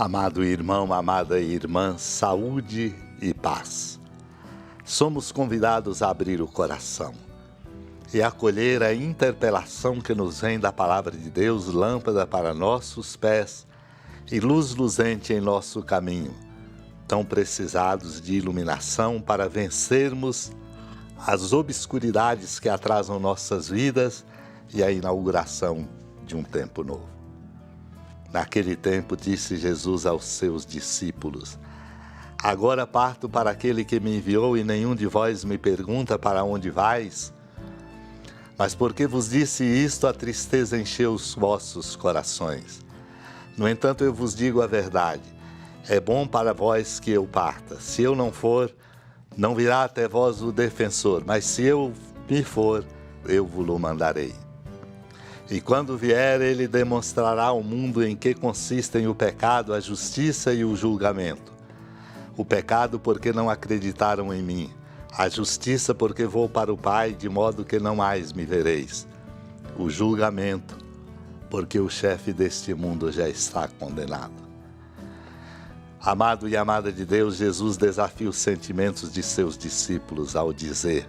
Amado irmão, amada irmã, saúde e paz. Somos convidados a abrir o coração e acolher a interpelação que nos vem da Palavra de Deus, lâmpada para nossos pés e luz luzente em nosso caminho, tão precisados de iluminação para vencermos as obscuridades que atrasam nossas vidas e a inauguração de um tempo novo. Naquele tempo disse Jesus aos seus discípulos: agora parto para aquele que me enviou e nenhum de vós me pergunta para onde vais? Mas porque vos disse isto, a tristeza encheu os vossos corações. No entanto, eu vos digo a verdade. É bom para vós que eu parta. Se eu não for, não virá até vós o defensor, mas se eu me for, eu vos-lo mandarei. E quando vier, ele demonstrará ao mundo em que consistem o pecado, a justiça e o julgamento. O pecado porque não acreditaram em mim, a justiça porque vou para o Pai, de modo que não mais me vereis. O julgamento porque o chefe deste mundo já está condenado. Amado e amada de Deus, Jesus desafia os sentimentos de seus discípulos ao dizer: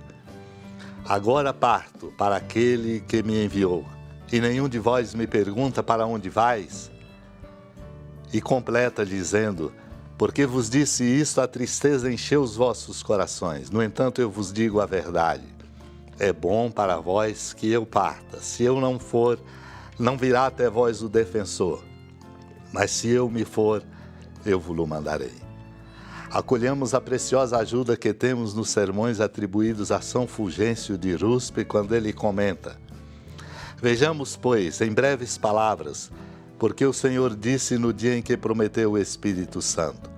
agora parto para aquele que me enviou, e nenhum de vós me pergunta para onde vais? E completa dizendo: porque vos disse isto, a tristeza encheu os vossos corações. No entanto, eu vos digo a verdade. É bom para vós que eu parta. Se eu não for, não virá até vós o defensor. Mas se eu me for, eu vos-lo mandarei. Acolhemos a preciosa ajuda que temos nos sermões atribuídos a São Fulgêncio de Ruspe, quando ele comenta: vejamos, pois, em breves palavras, porque o Senhor disse no dia em que prometeu o Espírito Santo: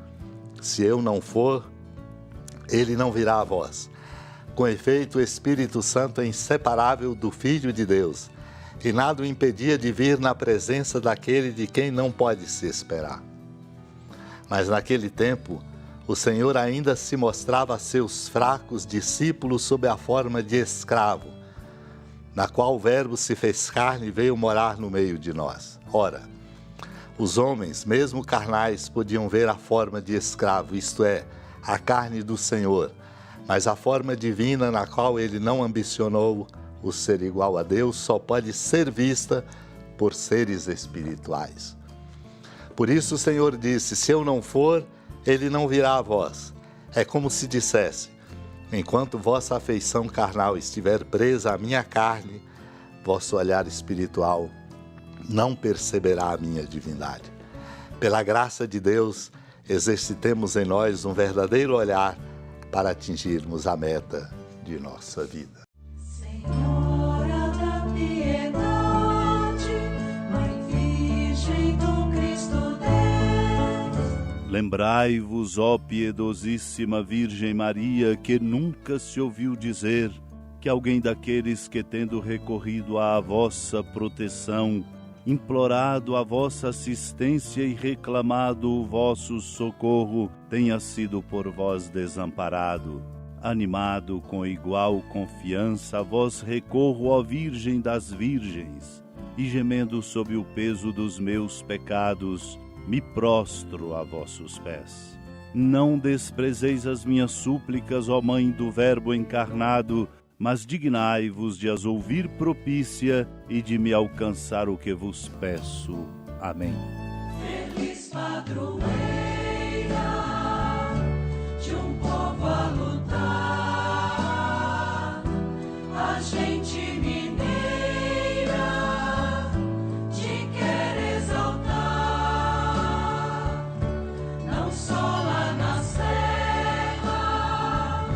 se eu não for, ele não virá a vós. Com efeito, o Espírito Santo é inseparável do Filho de Deus, e nada o impedia de vir na presença daquele de quem não pode se esperar. Mas naquele tempo, o Senhor ainda se mostrava a seus fracos discípulos sob a forma de escravo, na qual o Verbo se fez carne e veio morar no meio de nós. Ora, os homens, mesmo carnais, podiam ver a forma de escravo, isto é, a carne do Senhor, mas a forma divina na qual ele não ambicionou o ser igual a Deus só pode ser vista por seres espirituais. Por isso o Senhor disse: se eu não for, ele não virá a vós. É como se dissesse: enquanto vossa afeição carnal estiver presa à minha carne, vosso olhar espiritual não perceberá a minha divindade. Pela graça de Deus, exercitemos em nós um verdadeiro olhar para atingirmos a meta de nossa vida. Senhora da piedade, Mãe Virgem do Cristo Deus. Lembrai-vos, ó piedosíssima Virgem Maria, que nunca se ouviu dizer que alguém daqueles que, tendo recorrido à vossa proteção, implorado a vossa assistência e reclamado o vosso socorro, tenha sido por vós desamparado. Animado com igual confiança, a vós recorro, ó Virgem das Virgens, e gemendo sob o peso dos meus pecados, me prostro a vossos pés. Não desprezeis as minhas súplicas, ó Mãe do Verbo encarnado, mas dignai-vos de as ouvir propícia e de me alcançar o que vos peço. Amém. Feliz padroeira de um povo a lutar, a gente mineira te quer exaltar, não só lá na serra,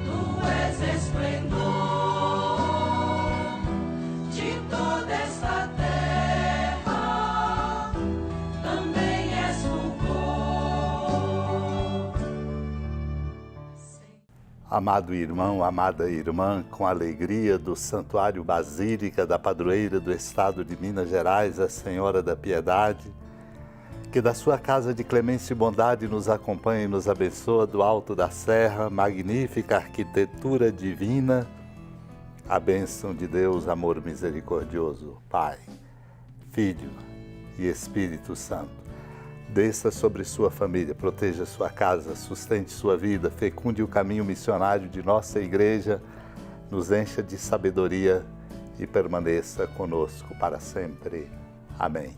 tu és esplendor de toda esta terra, também és fulgor. Amado irmão, amada irmã, com a alegria do Santuário Basílica da Padroeira do Estado de Minas Gerais, a Senhora da Piedade, que da sua casa de clemência e bondade nos acompanha e nos abençoa do alto da serra, magnífica arquitetura divina, a bênção de Deus, amor misericordioso, Pai, Filho e Espírito Santo, Desça sobre sua família, proteja sua casa, sustente sua vida, fecunde o caminho missionário de nossa igreja, nos encha de sabedoria e permaneça conosco para sempre. Amém.